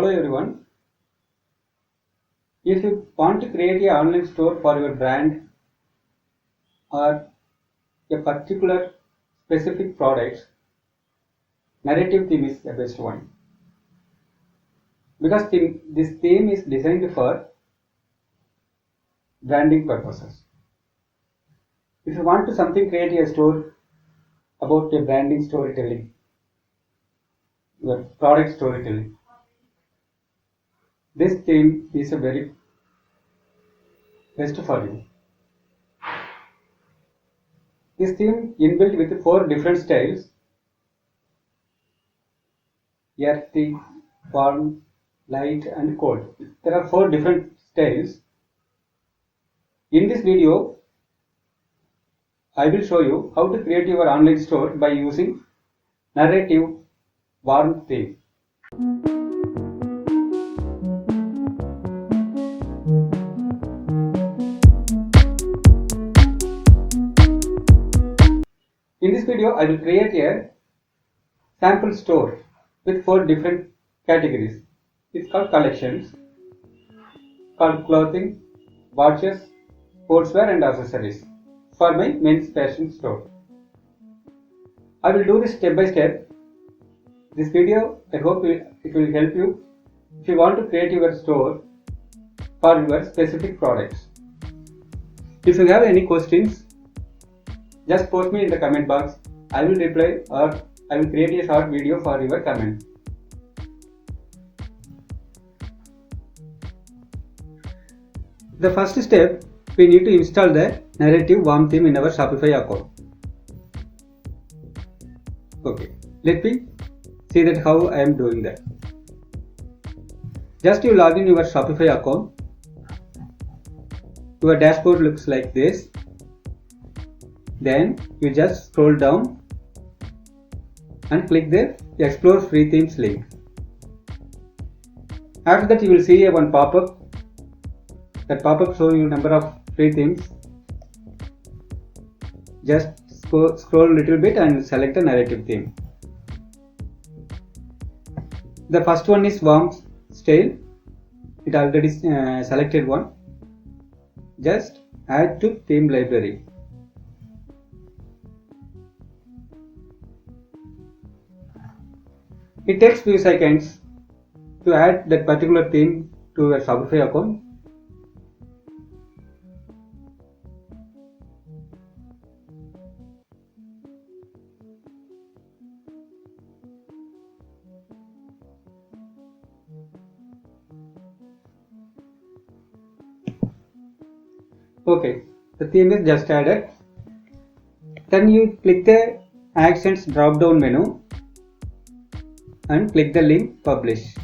Hello everyone. If you want to create an online store for your brand or a particular specific product, narrative theme is the best one. Because this theme is designed for branding purposes. If you want to create a store about a branding storytelling, your product storytelling, this theme is a very best for you. This theme inbuilt with 4 different styles: earthy, warm, light and cold. There are 4 different styles. In this video, I will show you how to create your online store by using narrative warm theme. In this video, I will create a sample store with 4 different categories. It's called collections, called clothing, watches, sportswear and accessories for my men's fashion store. I will do this step by step. This video, I hope it will help you if you want to create your store for your specific products. If you have any questions, just post me in the comment box. I will reply or I will create a short video for your comment. The first step, we need to install the narrative warm theme in our Shopify account. Okay, let me see that how I am doing that. Just you log in your Shopify account. Your dashboard looks like this. Then you just scroll down and click the Explore Free Themes link. After that, you will see one pop-up. That pop-up shows you number of free themes. Just scroll a little bit and select a narrative theme. The first one is warm style. It already selected one. Just add to theme library. It takes few seconds to add that particular theme to your Shopify account. Okay, the theme is just added. Then you click the Actions drop down menu and click the link Publish.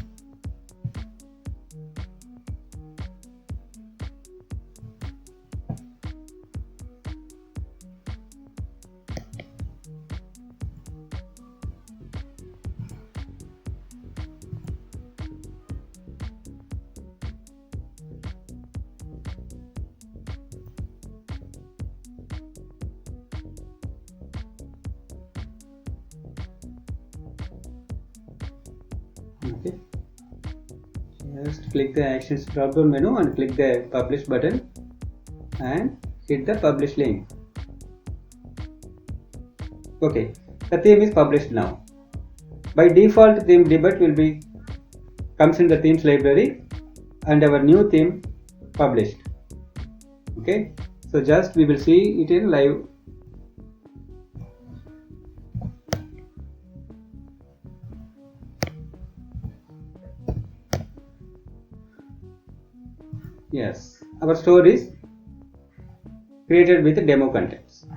Okay. Just click the Actions drop down menu and click the Publish button and hit the Publish link. Okay, the theme is published now. By default, theme debut comes in the themes library and our new theme published. Okay, so just we will see it in live. Yes, our store is created with demo contents.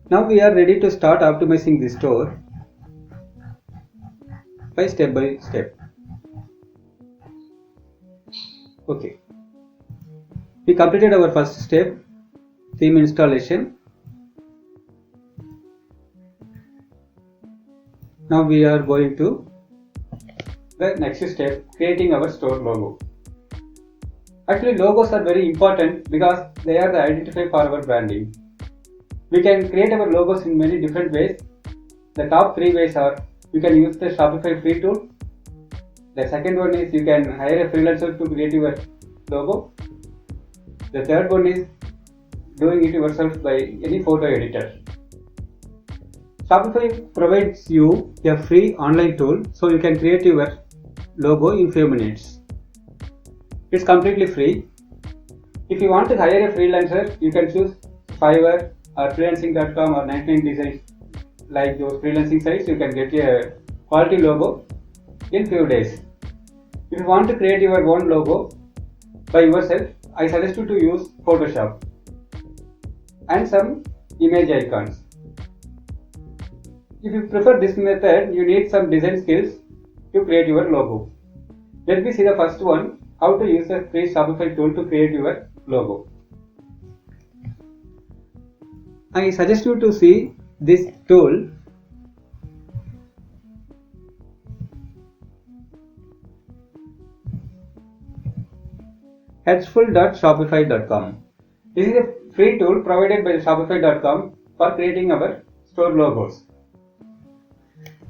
Now we are ready to start optimizing the store by step. Okay, we completed our first step, theme installation. Now we are going to the next step, creating our store logo. Actually, logos are very important because they are the identifier for our branding. We can create our logos in many different ways. The top three ways are: you can use the Shopify free tool. The second one is you can hire a freelancer to create your logo. The third one is doing it yourself by any photo editor. Shopify provides you a free online tool so you can create your logo in few minutes. It's completely free. If you want to hire a freelancer, you can choose Fiverr or freelancing.com or 99 Designs. Like those freelancing sites, you can get a quality logo in few days. If you want to create your own logo by yourself, I suggest you to use Photoshop and some image icons. If you prefer this method, you need some design skills to create your logo. Let me see the first one, how to use the free Shopify tool to create your logo. I suggest you to see this tool. Helpful.shopify.com. This is a free tool provided by Shopify.com for creating our store logos.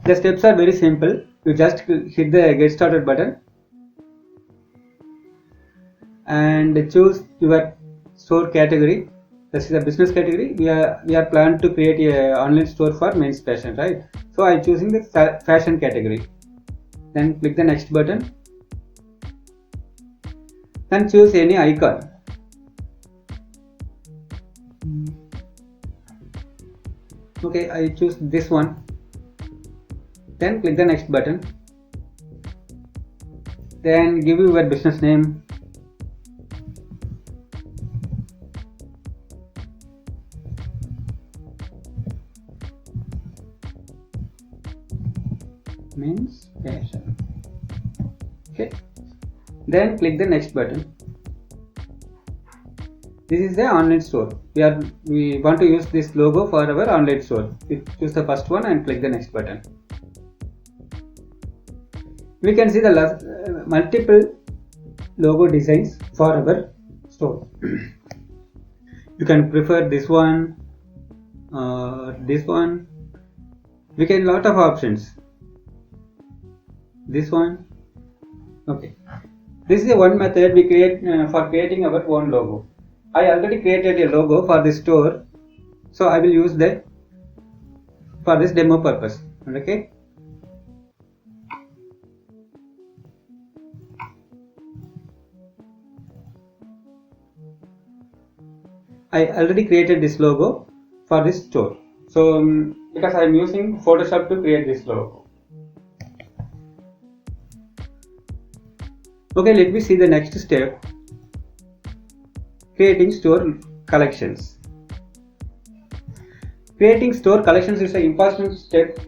The steps are very simple. You just hit the get started button and choose your store category. This is a business category. We are planned to create a online store for men's fashion, right? So I am choosing the fashion category. Then click the next button. Then choose any icon. Okay, I choose this one. Then click the next button. Then give your business name. Men's fashion. Okay. Then click the next button. This is the online store. We want to use this logo for our online store. We choose the first one and click the next button. We can see the multiple logo designs for our store. You can prefer this one or this one. We can lot of options. This one. Okay. This is the one method we create for creating our own logo. I already created a logo for this store, so I will use that for this demo purpose. Okay. I already created this logo for this store. So because I am using Photoshop to create this logo. Okay, let me see the next step. Creating store collections. Creating store collections is an important step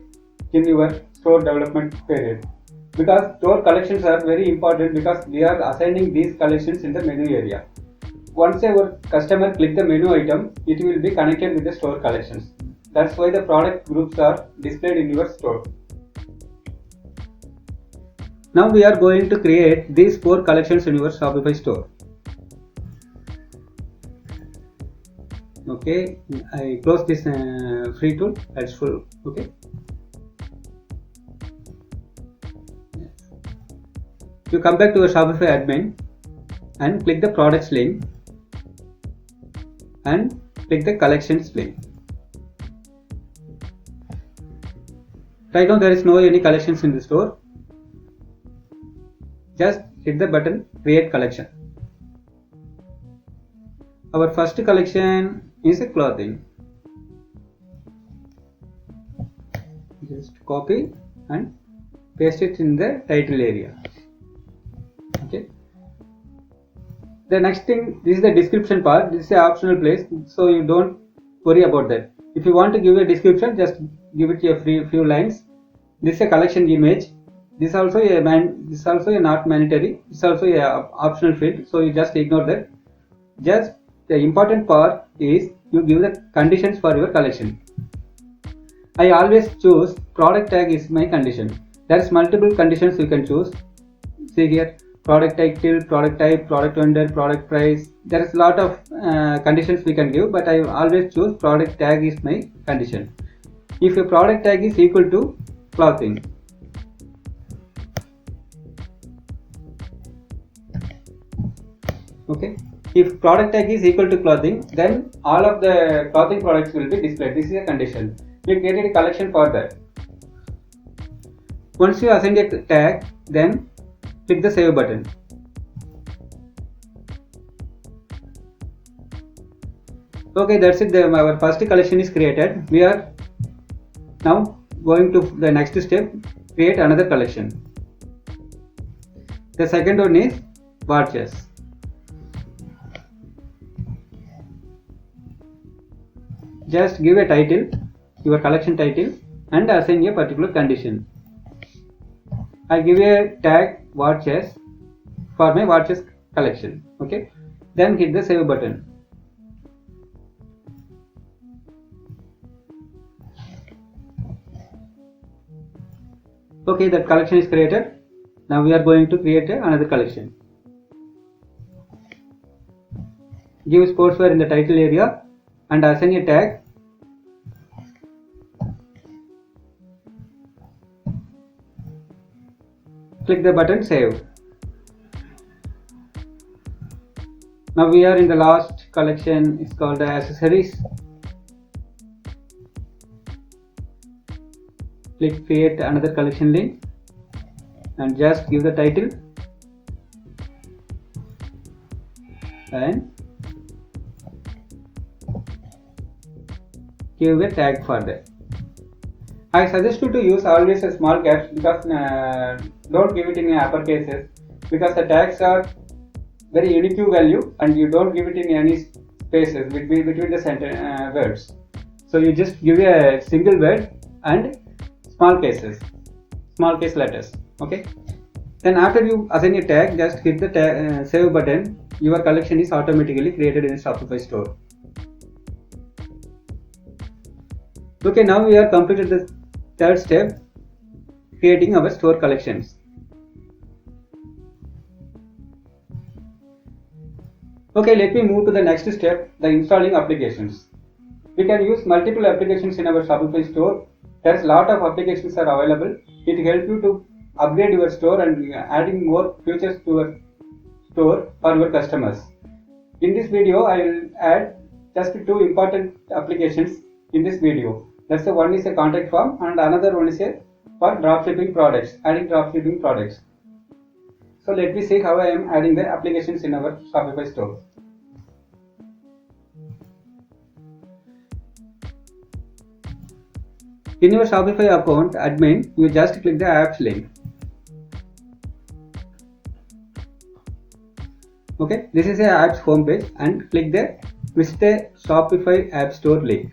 in your store development period, because store collections are very important because we are assigning these collections in the menu area. Once our customer click the menu item, it will be connected with the store collections. That's why the product groups are displayed in your store. Now we are going to create these 4 collections in your Shopify store. Okay, I close this free tool. That's full. Okay. You come back to your Shopify admin and click the products link and click the collections link. Right now there is no any collections in the store. Just hit the button create collection. Our first collection is a clothing. Just copy and paste it in the title area. Okay. The next thing, this is the description part. This is an optional place, so you don't worry about that. If you want to give a description, just give it a few lines. This is a collection image. This also not mandatory. It's also a optional field, so you just ignore that. Just the important part is you give the conditions for your collection. I always choose product tag is my condition. There's multiple conditions you can choose. See here, product title, product type, product vendor, product price. There is a lot of conditions we can give, but I always choose product tag is my condition. if a product tag is equal to clothing. Okay, if product tag is equal to clothing, then all of the clothing products will be displayed. This is a condition. We created a collection for that. Once you assign a tag, then click the save button. Okay, that's it. Our first collection is created. We are now going to the next step, create another collection. The second one is watches. Just give a title, your collection title, and assign a particular condition. I give a tag watches for my watches collection. Okay, then hit the save button. Okay, that collection is created. Now we are going to create another collection. Give sportswear in the title area and assign a tag. Click the button save. Now we are in the last collection. It's called accessories. Click create another collection link and just give the title and give a tag for that. I suggest you to use always a small caps because don't give it in upper cases because the tags are very unique value and you don't give it in any spaces between the sentence words. So you just give a single word and small case letters. Okay. Then after you assign a tag, just hit the save button. Your collection is automatically created in a Shopify store. Okay, now we are completed the third step, creating our store collections. Okay, let me move to the next step, the installing applications. We can use multiple applications in our Shopify store. There's a lot of applications are available. It helps you to upgrade your store and adding more features to your store for your customers. In this video, I will add just two important applications in this video. That's the one is a contact form and another one is a for dropshipping products, adding dropshipping products. So let me see how I am adding the applications in our Shopify store. In your Shopify account admin, you just click the apps link. Okay, this is a apps homepage and click the visit a Shopify app store link.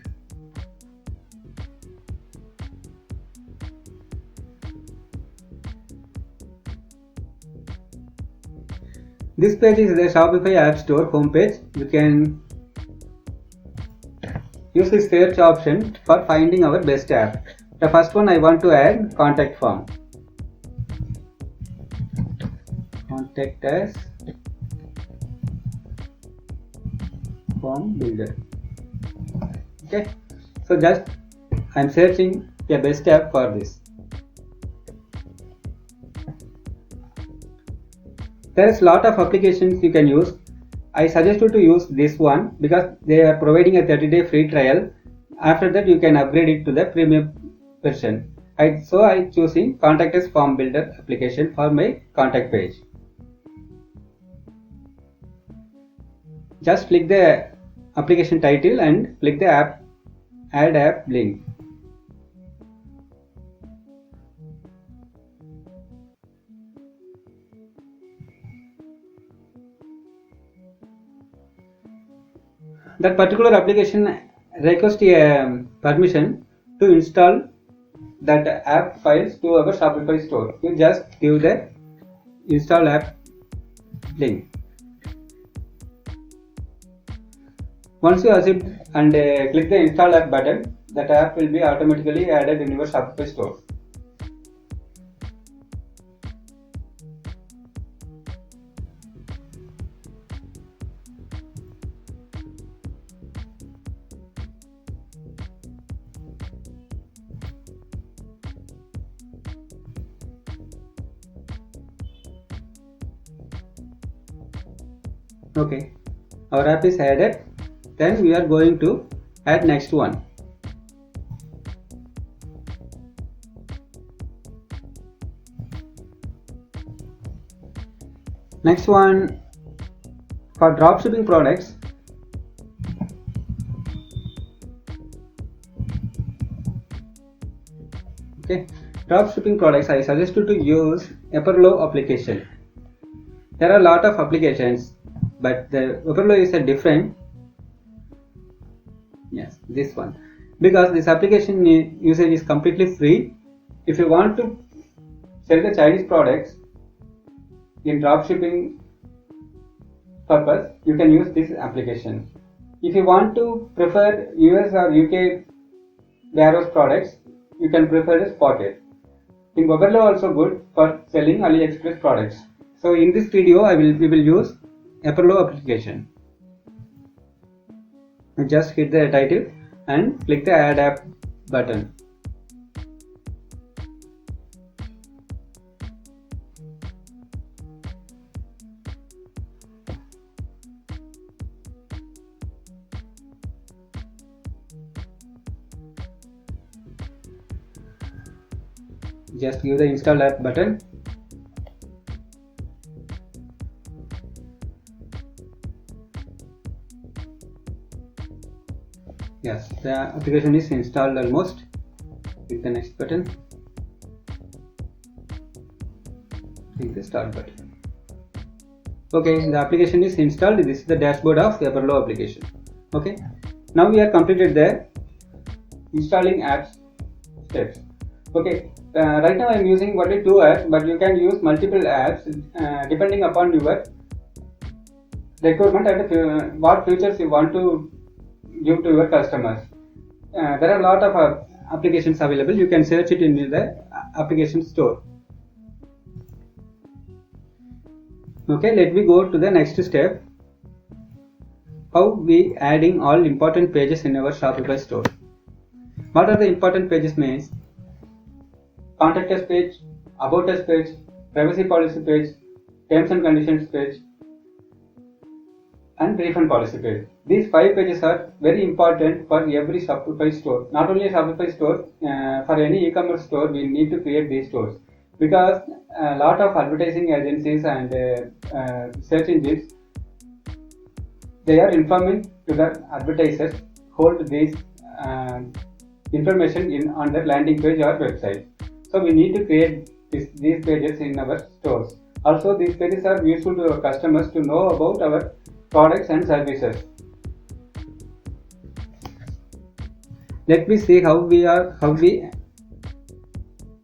This page is the Shopify app store homepage. You can use this search option for finding our best app. The first one I want to add contact form. Contact as form builder. Okay, so just I am searching a best app for this. There is a lot of applications you can use. I suggest you to use this one because they are providing a 30-day free trial. After that, you can upgrade it to the premium version. So I choosing Contact as Form Builder application for my contact page. Just click the application title and click the add app link. That particular application requires a permission to install that app files to our Shopify store. You just give the install app link. Once you accept and click the install app button, that app will be automatically added in your Shopify store. Okay, our app is added. Then we are going to add next one. Next one, for dropshipping products, okay, dropshipping products, I suggest you to use Epperlo application. There are a lot of applications, but the Epperlo is a different. Yes, this one, because this application usage is completely free. If you want to sell the Chinese products in dropshipping purpose, you can use this application. If you want to prefer US or UK warehouse products, you can prefer the Spotted. In Epperlo also good for selling AliExpress products. So in this video, we will use Epperlo application. Just hit the title and click the Add App button. Just give the Install App button. Yes, the application is installed almost. Click the next button. Click the Start button. Okay, the application is installed. This is the dashboard of Epperlo application. Okay, now we have completed the installing apps steps. Okay, right now I am using only 2 apps, but you can use multiple apps depending upon your requirement and what features you want to give to your customers. There are a lot of applications available. You can search it in the application store. Okay, let me go to the next step. How we adding all important pages in our Shopify store. What are the important pages means? Contact us page, about us page, privacy policy page, terms and conditions page, and refund policy page. These 5 pages are very important for every Shopify store. Not only a Shopify store, for any e-commerce store, we need to create these stores, because a lot of advertising agencies and search engines, they are informing to the advertisers hold this information on their landing page or website. So we need to create these pages in our stores. Also, these pages are useful to our customers to know about our products and services. Let me see how we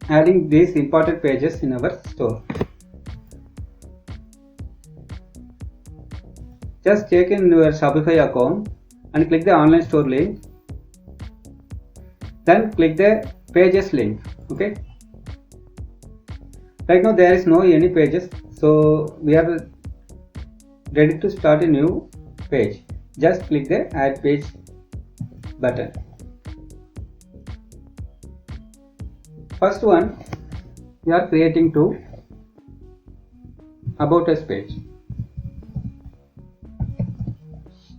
adding these important pages in our store. Just check in your Shopify account and click the online store link. Then click the pages link. Okay. Right now there is no any pages, so we are ready to start a new page. Just click the Add Page button. First one, we are creating to About Us page.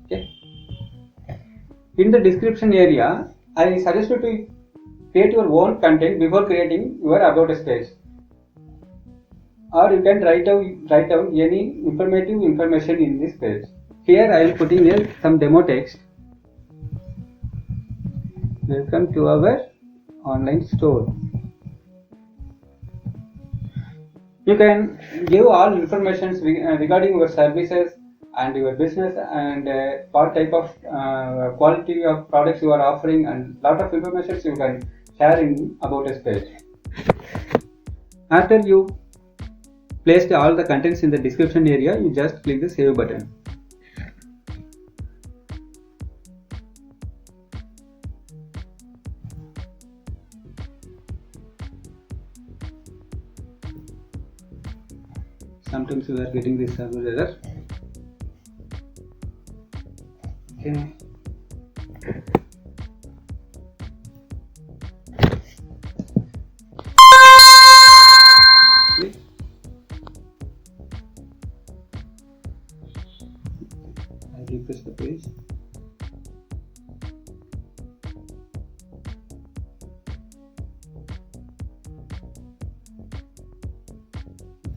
Okay. In the description area, I suggest you to create your own content before creating your About Us page. Or you can write down any informative information in this page. Here I will put in some demo text. Welcome to our online store. You can give all information regarding your services and your business and what type of quality of products you are offering, and lot of information you can share in About Us page. After you placed all the contents in the description area, you just click the Save button. Sometimes you are getting this server error. Okay.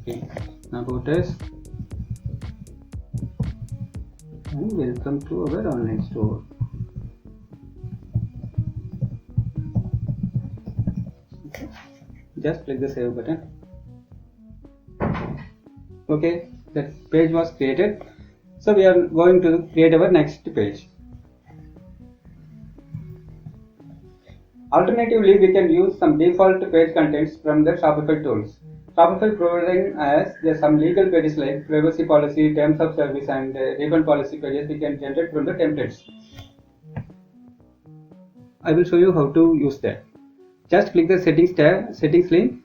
Okay, about us and welcome to our online store. Okay. Just click the save button. Okay, that page was created. So we are going to create our next page. Alternatively, we can use some default page contents from the Shopify tools. Shopify providing us some legal pages like privacy policy, terms of service, and refund policy pages we can generate from the templates. I will show you how to use that. Just click the settings tab, settings link.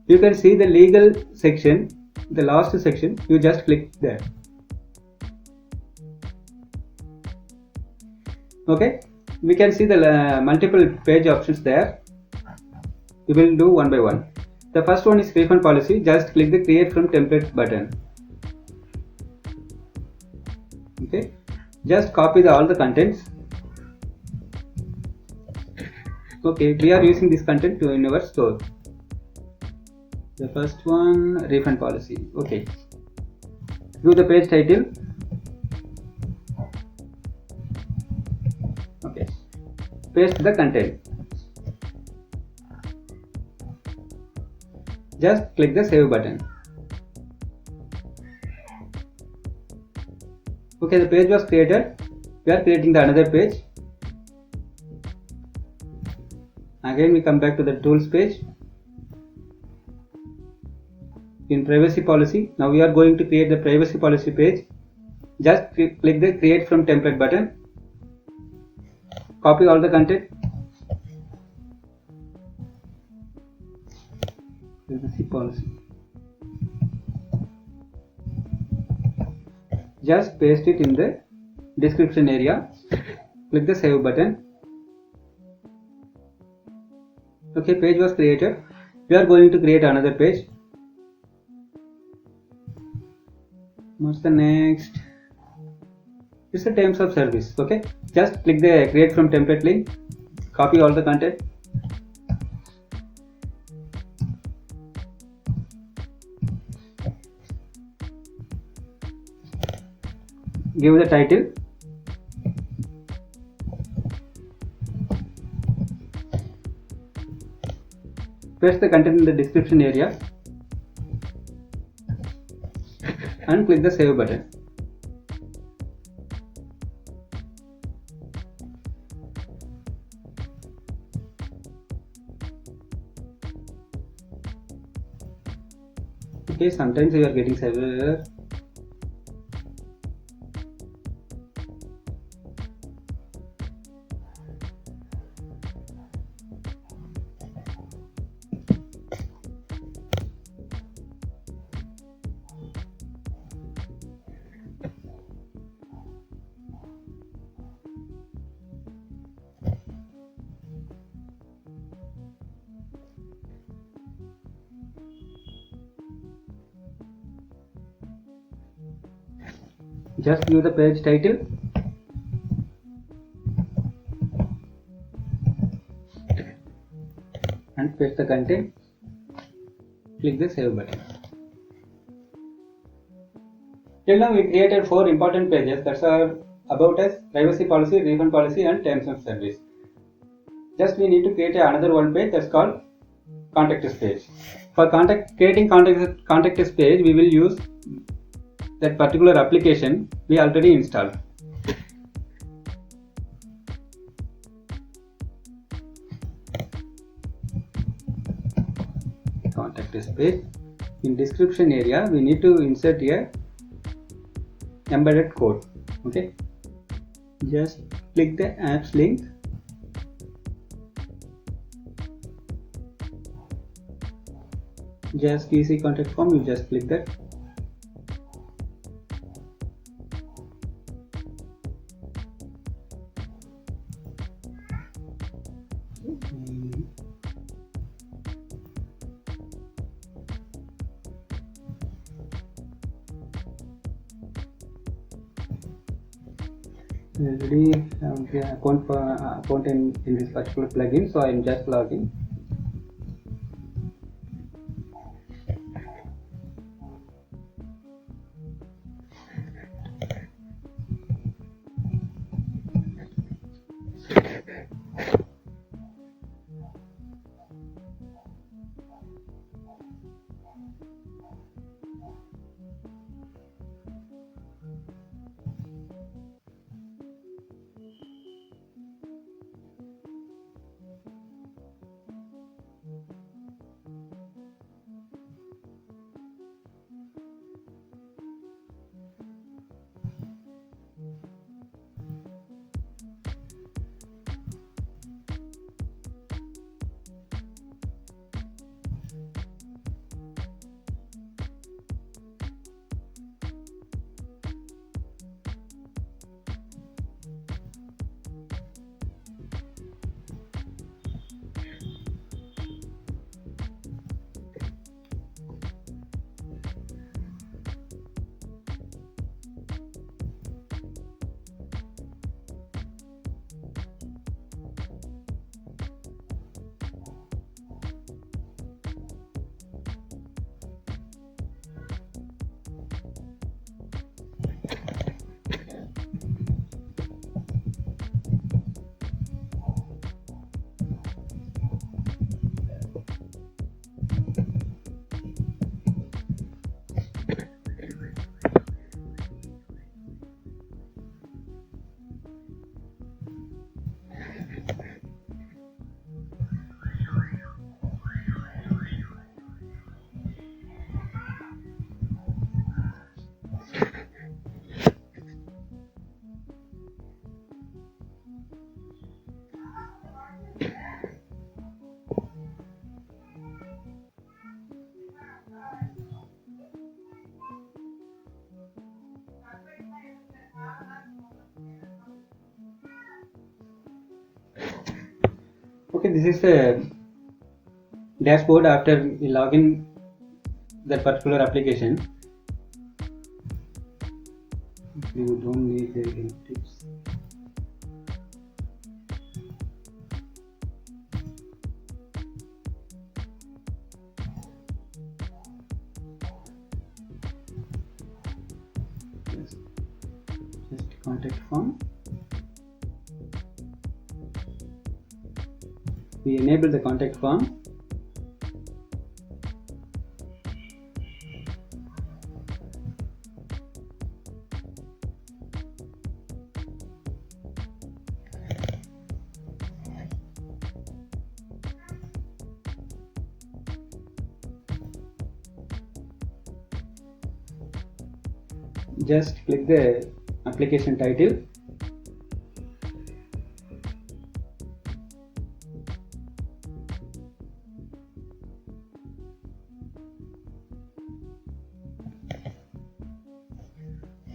You can see the legal section, the last section. You just click there. Okay, we can see the multiple page options there. We will do one by one. The first one is refund policy. Just click the create from template button. Okay, just copy all the contents. Okay, we are using this content in our store. The first one, refund policy. Okay, give the page title. Okay, paste the content. Just click the save button. Okay, the page was created. We are creating the another page. Again we come back to the tools page. In privacy policy, now we are going to create the privacy policy page. Just click the create from template button. Copy all the content. Privacy policy. Just paste it in the description area. Click the save button. Okay, page was created. We are going to create another page. What's the next? It's the terms of service. Okay, just click the create from template link. Copy all the content. Give the title. Paste the content in the description area and click the save button. Okay, sometimes you are getting server error. Just give the page title. And paste the content. Click the save button. Till now we created 4 important pages that are about us, privacy policy, refund policy, and terms of service. Just we need to create another one page that's called contact us page. For creating contact us page, we will use that particular application we already installed. Contact us page. In description area, we need to insert here embedded code. Okay, just click the apps link. Just easy contact form, you just click that. Already have the account in this particular plugin, so I am just logging. Okay, this is the dashboard after we log in that particular application. You don't need any tips. Just contact form. We enable the contact form. Just click the application title.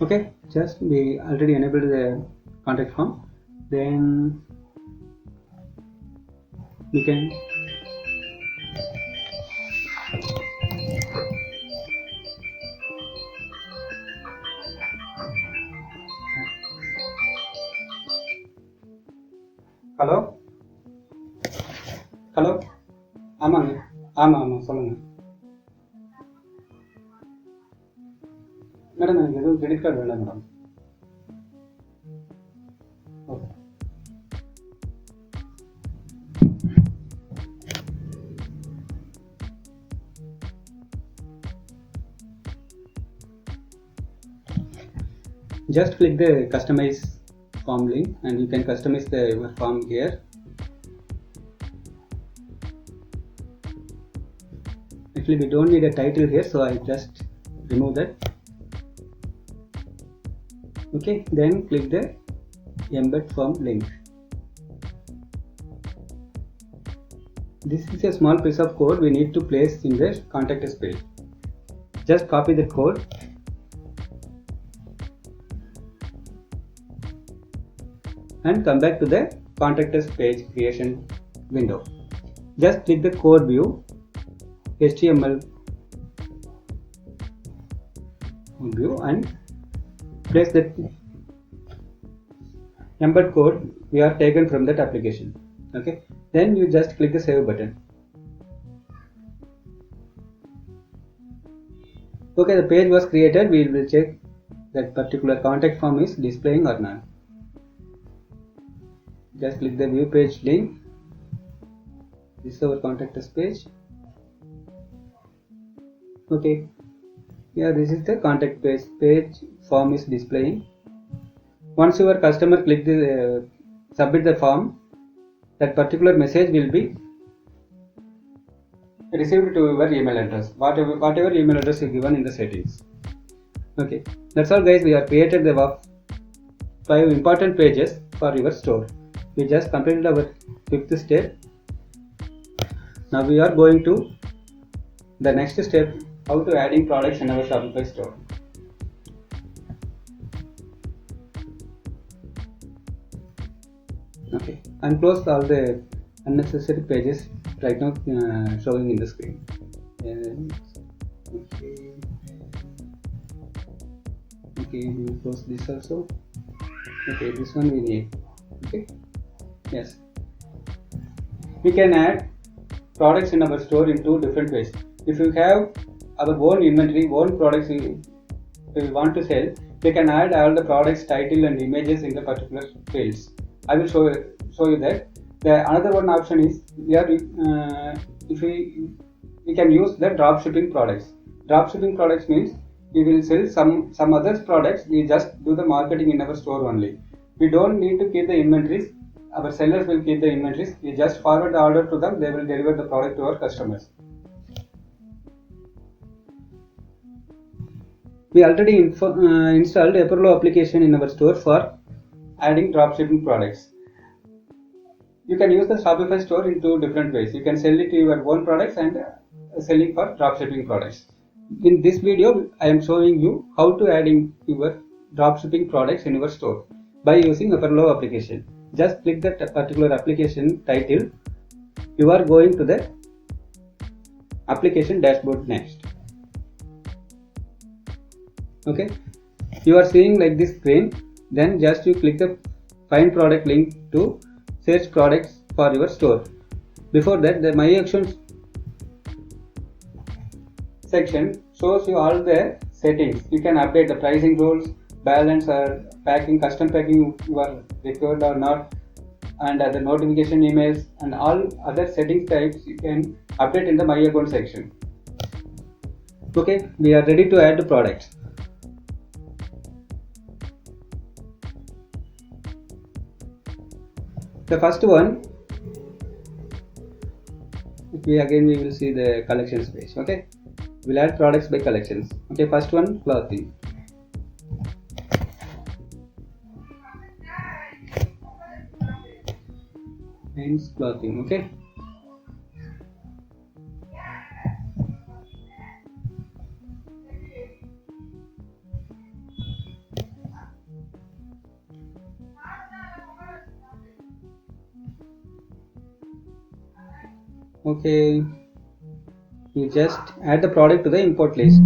Okay, just we already enabled the contact form. Then we can hello hello ஆமாங்க ஆமாம் சொல்லுங்கள் madam. எனக்கு எதுவும் credit card வேண்டாம் madam. Okay, just click the customize form link and you can customize the your form here. Actually we don't need a title here, so I just remove that. Okay, then click the embed form link. This is a small piece of code we need to place in the contact us page. Just copy the code and come back to the contact us page creation window. Just click the code view, HTML view, and place the embed code we are taken from that application. Okay, then you just click the save button. Okay, the page was created. We will check that particular contact form is displaying or not. Just click the view page link. This is our contact us page. Okay, here this is the contact page form is displaying. Once your customer click the submit the form, that particular message will be received to your email address, whatever email address is given in the settings. Okay, that's all guys. We have created the 5 important pages for your store. We just completed our 5th step. Now we are going to the next step, how to adding products in our Shopify store. Okay, and close all the unnecessary pages right now showing in the screen. Okay, we close this also. Okay, this one we need. Okay, yes, we can add products in our store in 2 different ways. If you have our own inventory, own products we want to sell, we can add all the products title and images in the particular fields. I will show you that. The another one option is here, if we can use the drop shipping products. Drop shipping products means we will sell some other products. We just do the marketing in our store only. We don't need to keep the inventories. Our sellers will keep the inventories. We just forward the order to them. They will deliver the product to our customers. We already installed Apollo application in our store for adding dropshipping products. You can use the Shopify store in 2 different ways. You can sell it to your own products and selling for dropshipping products. In this video, I am showing you how to adding your dropshipping products in your store by using Apollo application. Just click that particular application title. You are going to the application dashboard next. Okay, you are seeing like this screen. Then just you click the find product link to search products for your store. Before that, the My Actions section shows you all the settings. You can update the pricing rules, balance or packing, custom packing you are required or not, and the notification emails and all other settings types you can update in the My Account section. Okay, we are ready to add the products. The first one, we will see the collections page. Okay, we'll add products by collections. Okay, first one, clothing. Men's clothing. Okay, okay, you just add the product to the import list,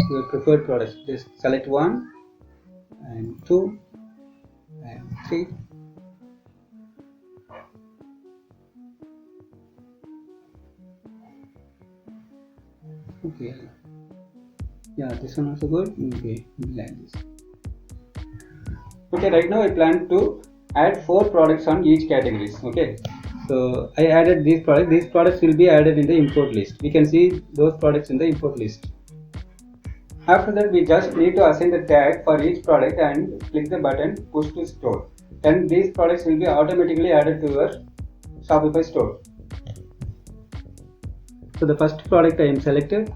your preferred products. Just select 1 and 2 and 3. Okay, yeah, this one also good. Okay, we'll add this. Okay, right now I plan to add 4 products on each categories. Okay, so I added these products. These products will be added in the import list. We can see those products in the import list. After that, we just need to assign the tag for each product and click the button push to store. Then these products will be automatically added to your Shopify store. So the first product I am selected,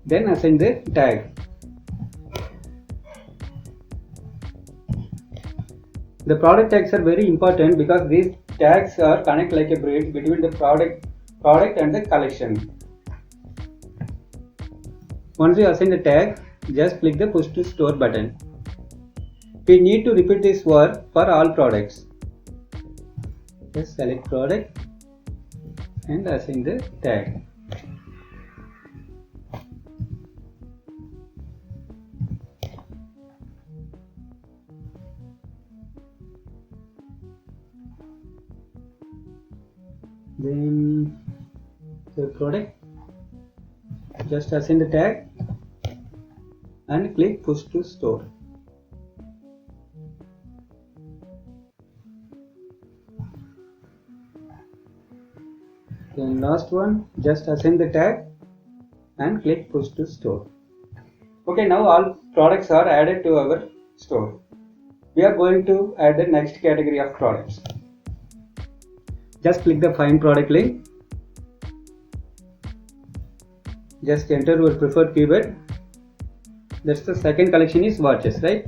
then assign the tag. The product tags are very important because these tags are connect like a bridge between the product and the collection. Once you assign the tag, just click the push to store button. We need to repeat this work for all products. Just select product and assign the tag. Then the product, just assign the tag and click push to store. Then last one, just assign the tag and click push to store. Okay, now all products are added to our store. We are going to add the next category of products. Just click the find product link. Just enter your preferred keyword. That's the second collection is watches, right?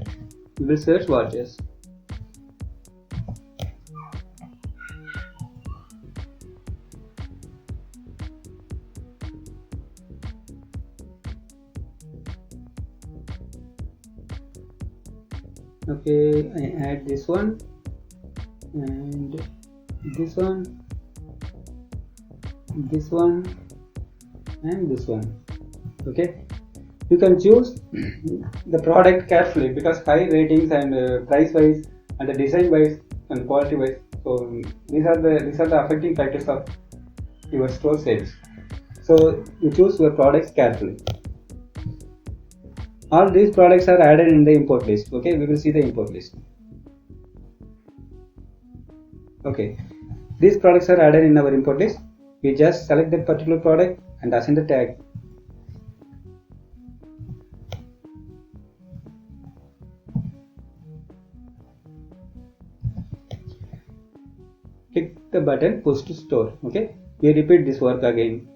We will search watches. Okay, I add this one and this one and this one. Okay, you can choose the product carefully because high ratings and price wise and the design wise and quality wise, so these are the affecting factors of your store sales. So you choose your products carefully. All these products are added in the import list. Okay, we will see the import list. Okay, these products are added in our import list. We just select that particular product and assign the tag. Click the button push to store. Okay, we repeat this work again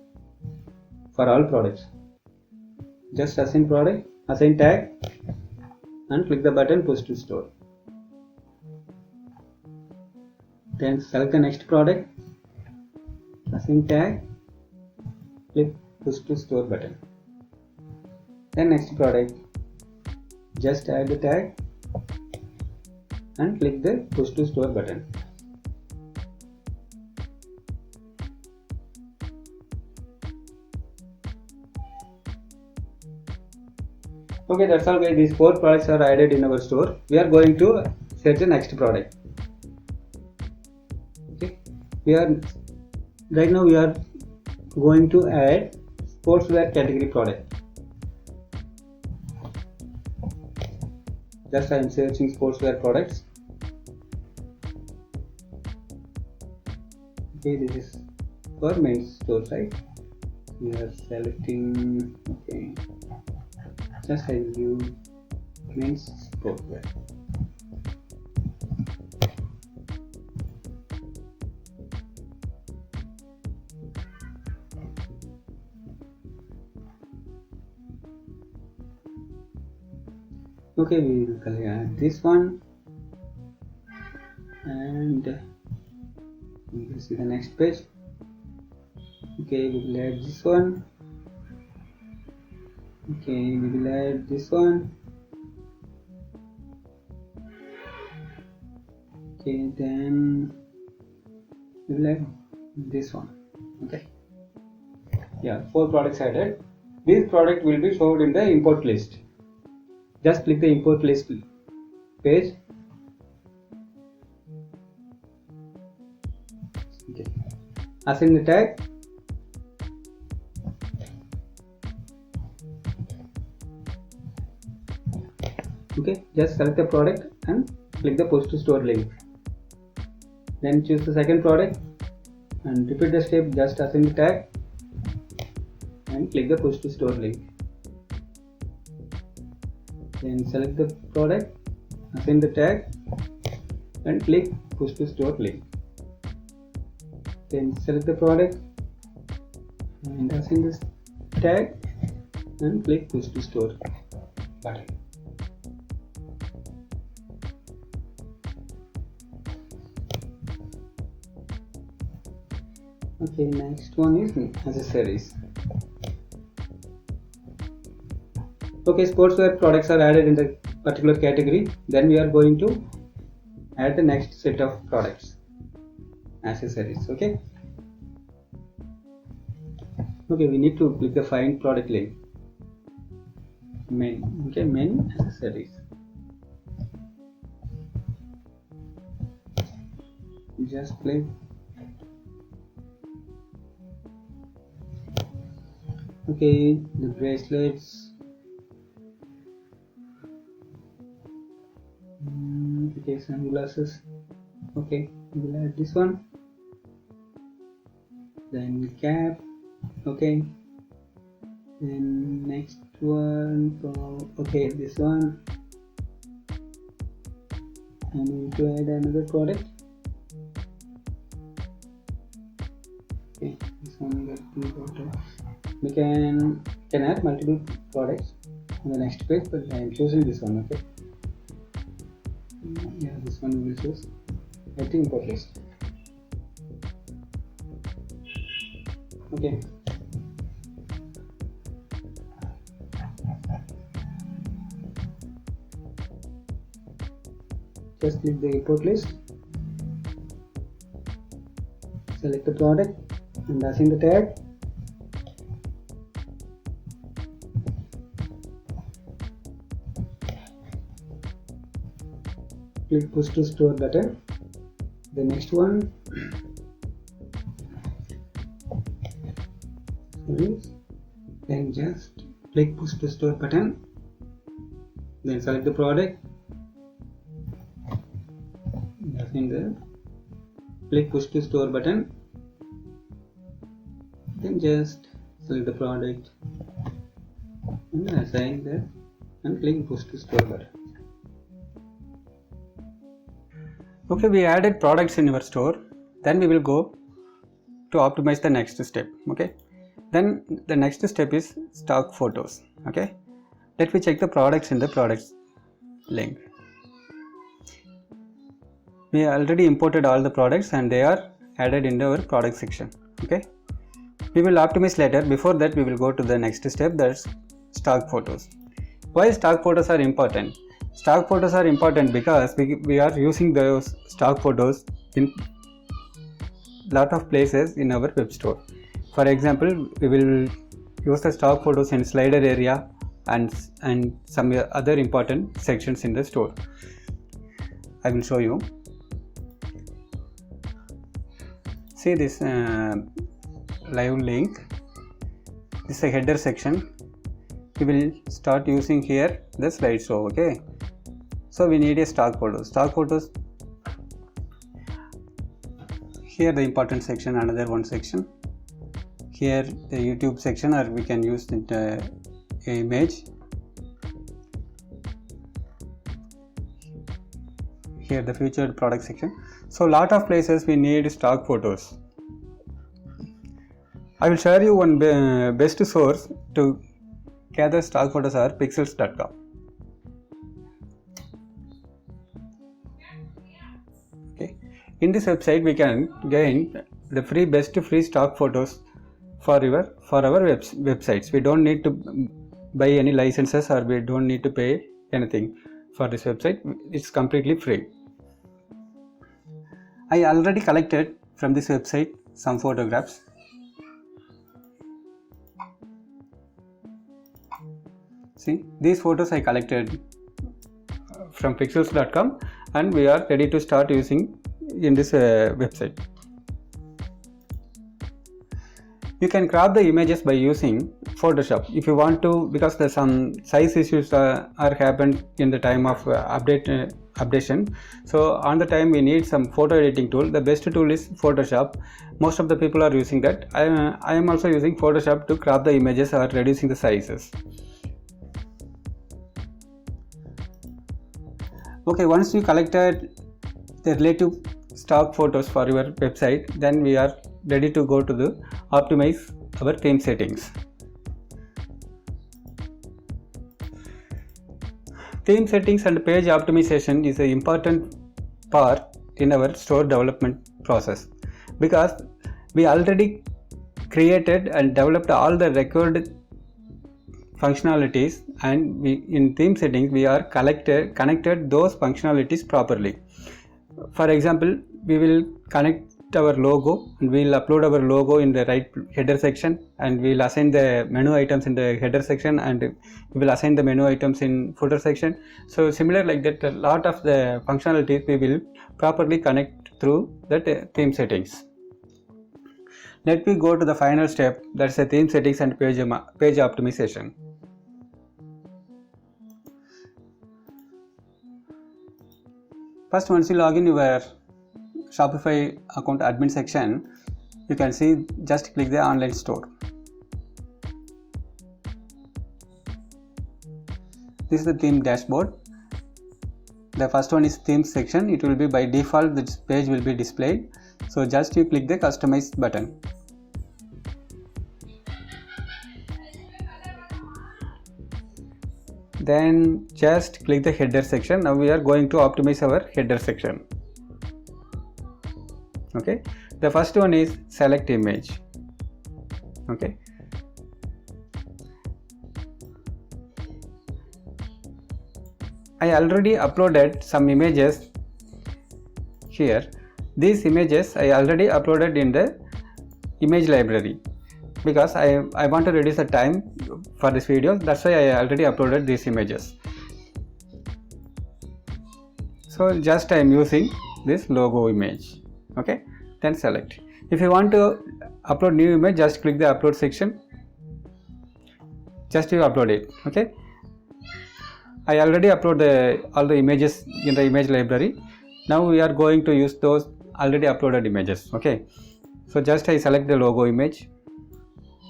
for all products. Just assign product, assign tag and click the button push to store. Then select the next product, assign tag, click push to store button. Then next product, just add the tag and click the push to store button. Okay, that's all guys. These 4 products are added in our store. We are going to search the next product. Okay, right now we are going to add sportswear category product. Just I am searching sportswear products. Okay, this is for men's store, right? We are selecting. Okay, just I view men's sportswear. Okay, we will select this one and we will see the next page. Okay, we will add this one. Okay, we will add this one. Okay, then we will add this one. Okay, yeah, 4 products added. This product will be showed in the import list. Just click the import list page. Okay, assign the tag. Okay, just select the product and click the push to store link. Then choose the second product and repeat the step. Just assign the tag and click the push to store link. Then select the product, assign the tag and click push to store link. Then select the product and assign this tag and click push to store button. Okay, next one is accessories. Okay, sportswear products are added in the particular category. Then we are going to add the next set of products, accessories. Okay, we need to click the find product link. Men. Okay, men accessories. Just click. Okay, the bracelets. Okay, sunglasses. Okay, we'll add this one. Then cap. Okay, Then next one, okay, this one, I need to add another product. Okay, this one we can add multiple products on the next page, but I am choosing this one. Okay, yeah, this one we will choose. I think import list. Okay. Just click the import list, select the product and assign the tag. Click push to store button. The next one, then just click push to store button, then select the product, in the click push to store button, then just select the product and assign that and click push to store button. Okay, we added products in our store. Then we will go to optimize the next step. Okay, then the next step is stock photos. Okay, let me check the products in the products link. We already imported all the products and they are added in our product section. Okay, we will optimize later. Before that, we will go to the next step, that's stock photos. Why stock photos are important? Stock photos are important because we are using those stock photos in lot of places in our web store. For example, we will use the stock photos in slider area and some other important sections in the store. I will show you. See this live link. This is a header section. We will start using here the slideshow. Okay, so we need a stock photos. Stock photos. Here the important section, another one section. Here the YouTube section, or we can use the image. Here the featured product section. So lot of places we need stock photos. I will share you one best source to gather stock photos are pexels.com. Okay, in this website we can gain the best free stock photos for our websites. We don't need to buy any licenses or we don't need to pay anything for this website. It's completely free. I already collected from this website some photographs. See, these photos I collected from pexels.com and we are ready to start using in this website. You can crop the images by using Photoshop if you want to, because there's some size issues are happened in the time of updation. So on the time we need some photo editing tool. The best tool is Photoshop. Most of the people are using that. I am also using Photoshop to crop the images or reducing the sizes. Okay, once you collected the relative stock photos for your website, then we are ready to go to the optimize our theme settings. Theme settings and page optimization is an important part in our store development process, because we already created and developed all the required functionalities, and in theme settings we are connected those functionalities properly. For example, we will connect our logo and we will upload our logo in the right header section, and we will assign the menu items in the header section, and we will assign the menu items in footer section. So similar like that, a lot of the functionalities we will properly connect through that theme settings. Let me go to the final step, that's the theme settings and page optimization. First, once you log in your Shopify account admin section, you can see just click the online store. This is the theme dashboard. The first one is theme section. It will be by default, this page will be displayed. So just you click the customize button. Then just click the header section. Now we are going to optimize our header section. Okay, the first one is select image. Okay, I already uploaded some images here. These images I already uploaded in the image library because I want to reduce the time for this video. That's why I already uploaded these images. So just I am using this logo image. Okay, then select. If you want to upload new image, just click the upload section. Just you upload it. Okay, I already upload all the images in the image library. Now we are going to use those already uploaded images. Okay, so just I select the logo image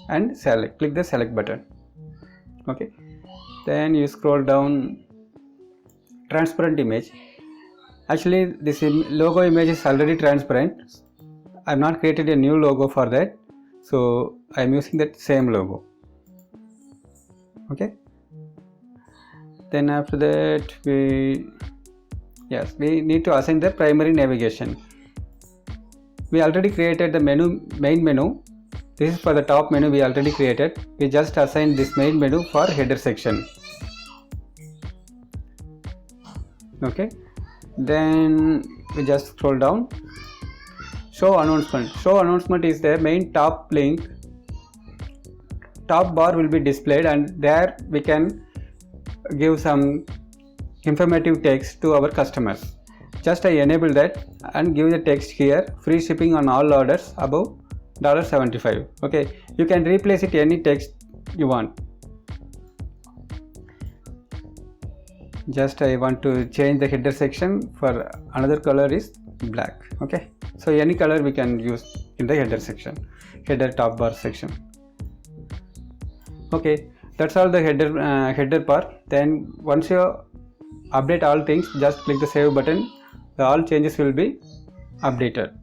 and click the select button. Okay, then you scroll down, transparent image. Actually this logo image is already transparent. I have not created a new logo for that, so I am using that same logo. Okay, then after that we need to assign the primary navigation. We already created the main menu. This is for the top menu we already created. We just assign this main menu for header section. Okay, then we just scroll down. Show announcement. Show announcement is the main top link. Top bar will be displayed and there we can give some informative text to our customers. Just I enable that and give the text here, free shipping on all orders above $75. Okay, you can replace it any text you want. Just I want to change the header section for another color is black. Okay, so any color we can use in the header section, header top bar section. Okay, that's all the header part. Then once you update all things, just click the save button. All changes will be updated.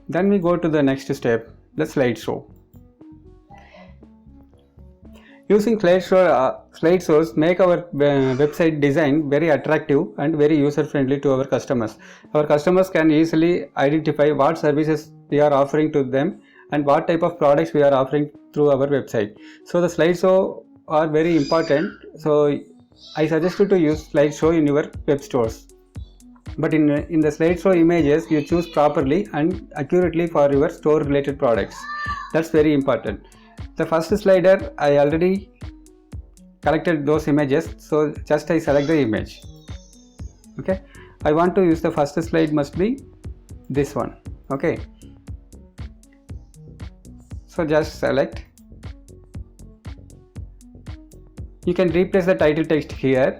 Then we go to the next step, the slideshow. Using slideshows make our website design very attractive and very user friendly to our customers. Our customers can easily identify what services we are offering to them and what type of products we are offering through our website. So the slideshow are very important. So I suggest you to use slideshow in your web stores. But in the slideshow images, you choose properly and accurately for your store related products. That's very important. The first slider I already collected those images, so just I select the image. Okay, I want to use the first slide must be this one. Okay, so just select. You can replace the title text here.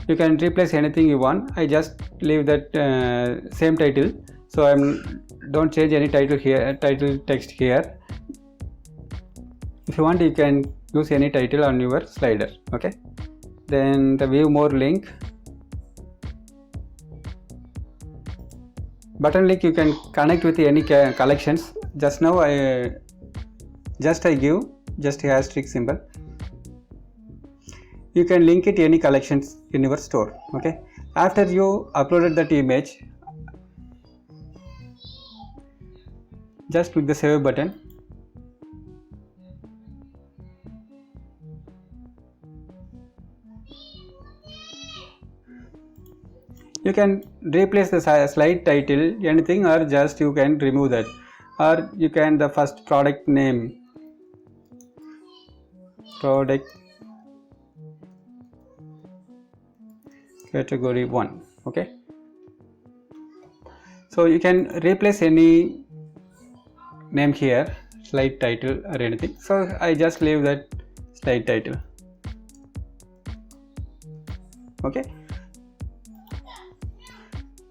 You can replace anything you want. I just leave that same title, so don't change any title here, title text here. If you want, you can use any title on your slider. Okay, then the view more link button link, you can connect with any collections. Just now I give just a asterisk symbol. You can link it any collections in your store. Okay, after you uploaded that image, just click the save button. You can replace the slide title anything, or just you can remove that, or you can the first product name, product category 1. Okay, so you can replace any name here, slide title or anything. So I just leave that slide title. Okay,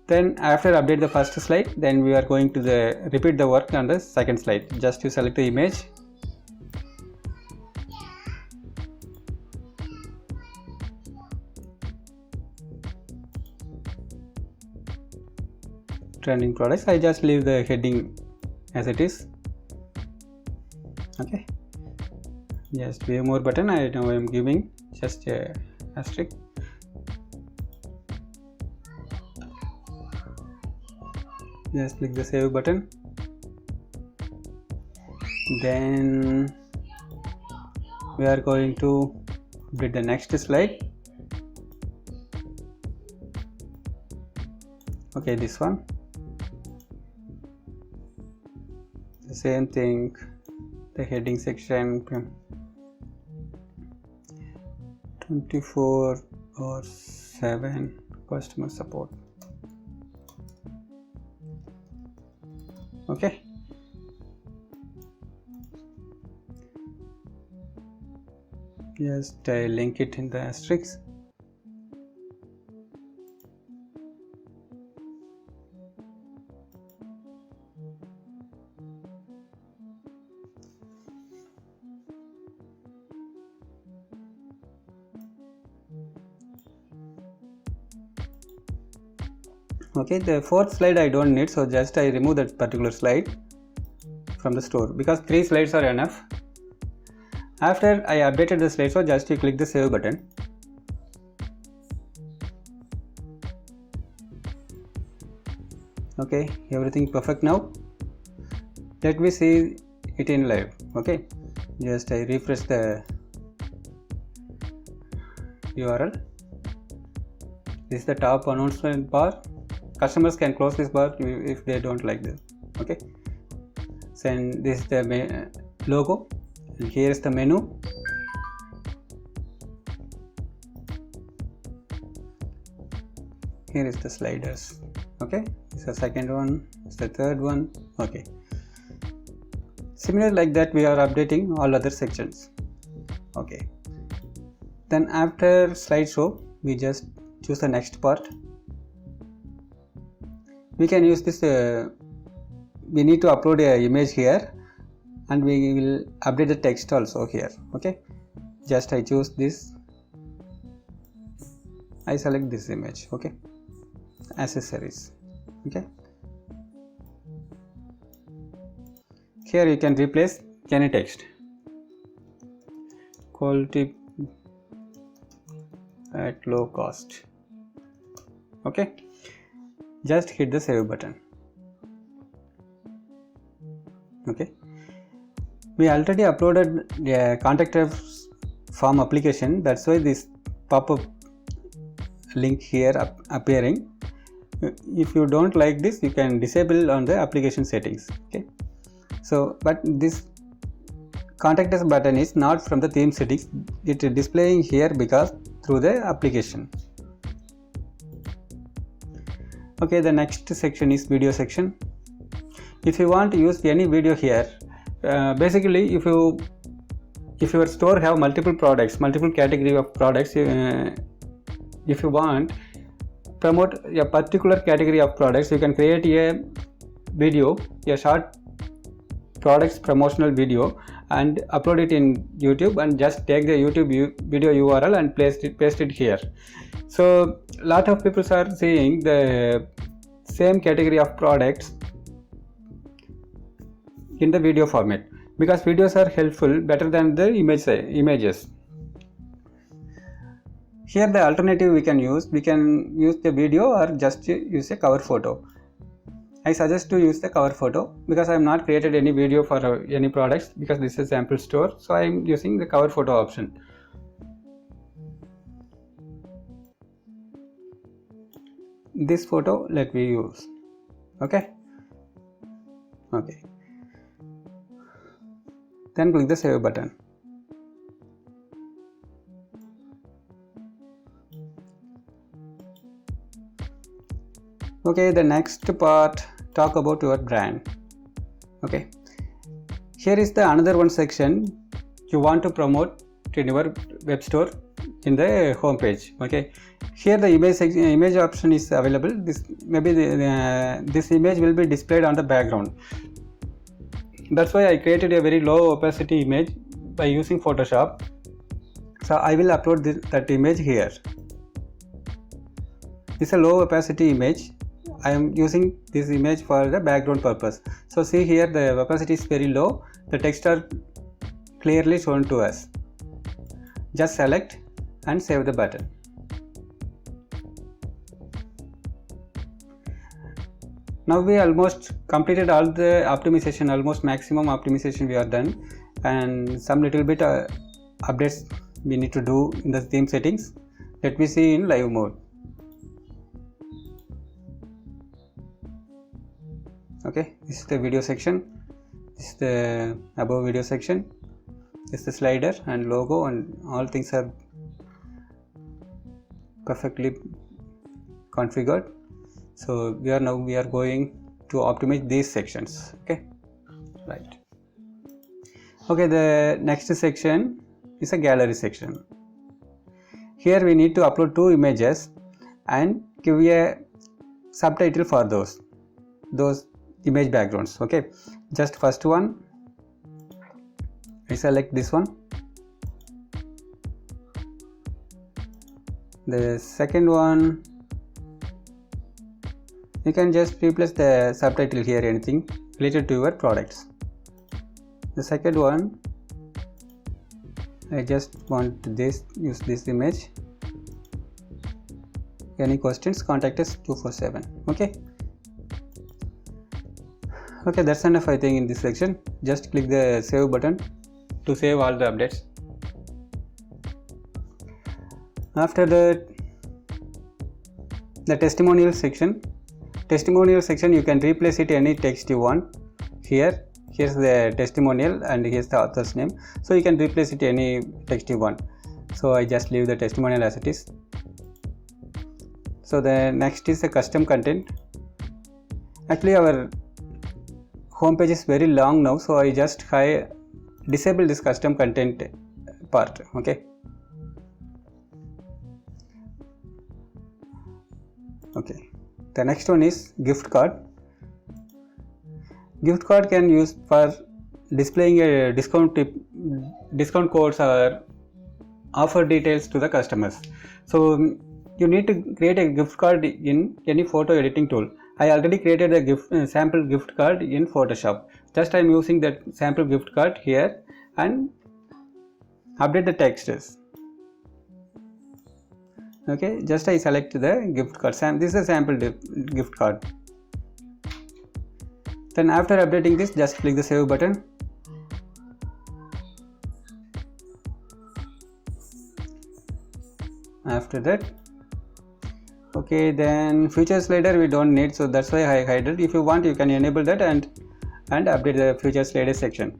Then after update the first slide, then we are going to repeat the work on the second slide. Just to select the image, trending products. I just leave the heading as it is. Okay, just view more button. I now am giving just a asterisk. Just click the save button. Then we are going to update the next slide. Okay, this one. The same thing, the heading section 24/7 customer support. Okay, just link it in the asterisk. Okay, the fourth slide I don't need, so just I remove that particular slide from the store because 3 slides are enough. After I updated the slide, so just you click the save button. Okay, everything perfect now. Let me see it in live. Okay, just I refresh the URL. This is the top announcement bar. Customers can close this bar if they don't like this. Okay, so this is the logo, and here is the menu. Here is the sliders. Okay, this is the second one, this is the third one. Okay, similar like that we are updating all other sections. Okay, then after slideshow we just choose the next part. We can use this, we need to upload a image here and we will update the text also here. Okay, just I choose this, I select this image. Okay, accessories. Okay, here you can replace any text, quality at low cost. Okay, just hit the save button. Okay, we already uploaded a contact us form application, that's why this pop-up link here appearing. If you don't like this, you can disable on the application settings. Okay, so but this contact us button is not from the theme settings, it is displaying here because through the application. Okay, the next section is video section. If you want to use any video here, basically if your store have multiple products, multiple category of products, if you want promote a particular category of products, you can create a video, a short products promotional video, and upload it in YouTube, and just take the YouTube video URL and paste it here. So lot of people are seeing the same category of products in the video format because videos are helpful, better than the images. Here the alternative we can use the video or just use a cover photo. I suggest to use the cover photo because I have not created any video for any products because this is a sample store, so I am using the cover photo option. This photo let me use. Okay, then click the save button. Okay, the next part talk about your brand. Okay, here is the another one section. You want to promote left in your web store in the home page. Okay, here the image option is available. This maybe this image will be displayed on the background. That's why I created a very low opacity image by using Photoshop. So I will upload that image here. This is a low opacity image. I am using this image for the background purpose. So see here, the opacity is very low. The text are clearly shown to us. Just select and save the button. Now we almost completed all the optimization, almost maximum optimization we are done, and some little bit updates we need to do in the theme settings. Let me see in live mode. Okay, this is the video section, this is the above video section, this is the slider and logo, and all things are perfectly configured. So we are going to optimize these sections. Okay, right. Okay, the next section is a gallery section. Here we need to upload 2 images and give a subtitle for those image backgrounds. Okay, just first one, I select this one. The second one, you can just replace the subtitle here, anything related to your products. The second one, I just want this, use this image. Any questions, contact us 247. Okay, that's enough I think in this section. Just click the save button to save all the updates. After that, the testimonial section you can replace it any text you want. Here's the testimonial and here's the author's name, so you can replace it any text you want. So I just leave the testimonial as it is. So the next is the custom content. Actually our home page is very long now, so I just disable this custom content part. Okay, the next one is gift card. Gift card can use for displaying a discount codes or offer details to the customers. So you need to create a gift card in any photo editing tool. I already created a sample gift card in Photoshop. Just I am using that sample gift card here and update the textures. Okay, just I select the gift card. This is a sample gift card. Then after updating this, just click the save button. After that, okay, then future slider we don't need, so that's why I hide it. If you want, you can enable that and update the future slider section.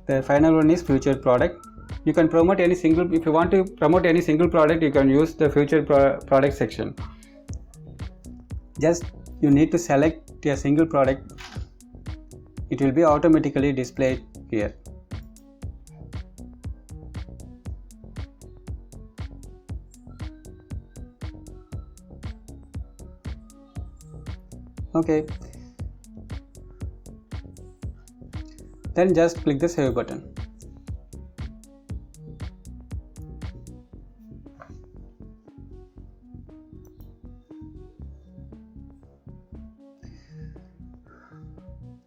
The final one is future product. You can promote any single, if you want to promote any single product, you can use the future product section. Just you need to select a single product. It will be automatically displayed here. Okay, then just click the save button.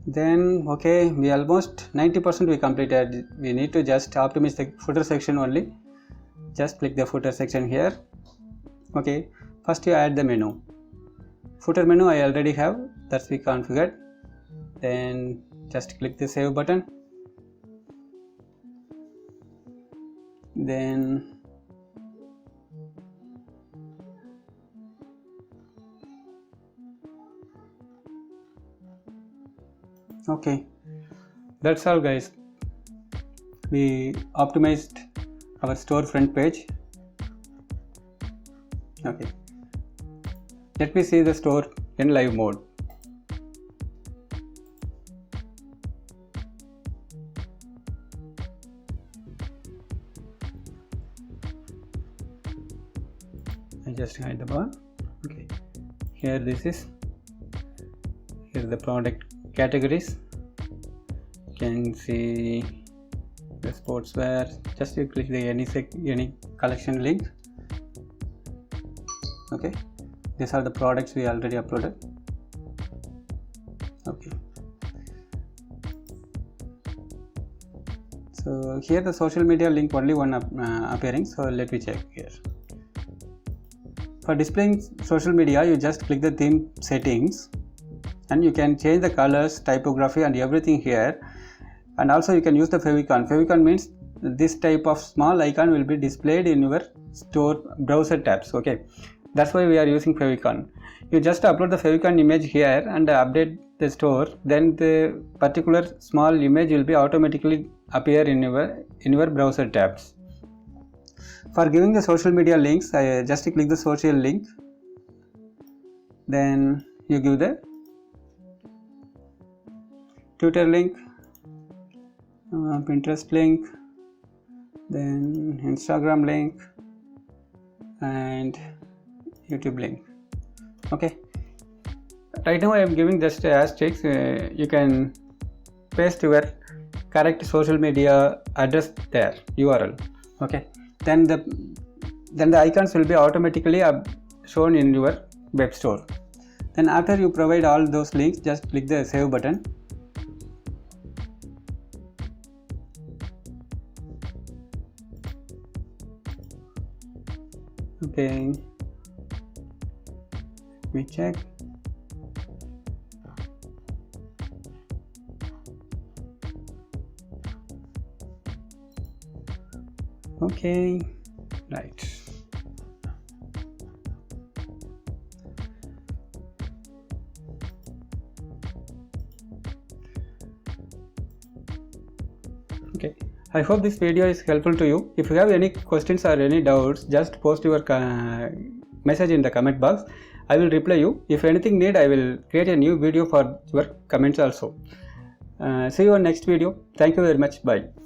Then okay, we almost 90% we completed. We need to just optimize the footer section only. Just click the footer section here. Okay, first you add the menu. Footer menu I already have, that's we configured. Then just click the save button. Then okay, that's all guys. We optimized our store front page. Okay, let me see the store in live mode. I just hide the bar. Okay, here this is, here the product categories. You can see the sportswear. Just you click the any collection link. Okay, these are the products we already uploaded. Okay, so here the social media link only one appearing, so let me check here. For displaying social media, you just click the theme settings and you can change the colors, typography and everything here. And also you can use the favicon. Favicon means this type of small icon will be displayed in your store browser tabs. Okay, that's why we are using favicon. You just upload the favicon image here and update the store, then the particular small image will be automatically appear in your browser tabs. For giving the social media links, I just click the social link, then you give the Twitter link, Pinterest link, then Instagram link and YouTube link. Okay, right now I am giving just asterisks. You can paste your correct social media address there, URL. Okay, then the icons will be automatically shown in your web store. Then after you provide all those links, just click the save button. Okay, let me check. Okay, right. Okay, I hope this video is helpful to you. If you have any questions or any doubts, just post your message in the comment box. I will reply you. If anything need, I will create a new video for your comments also. See you on next video. Thank you very much. Bye.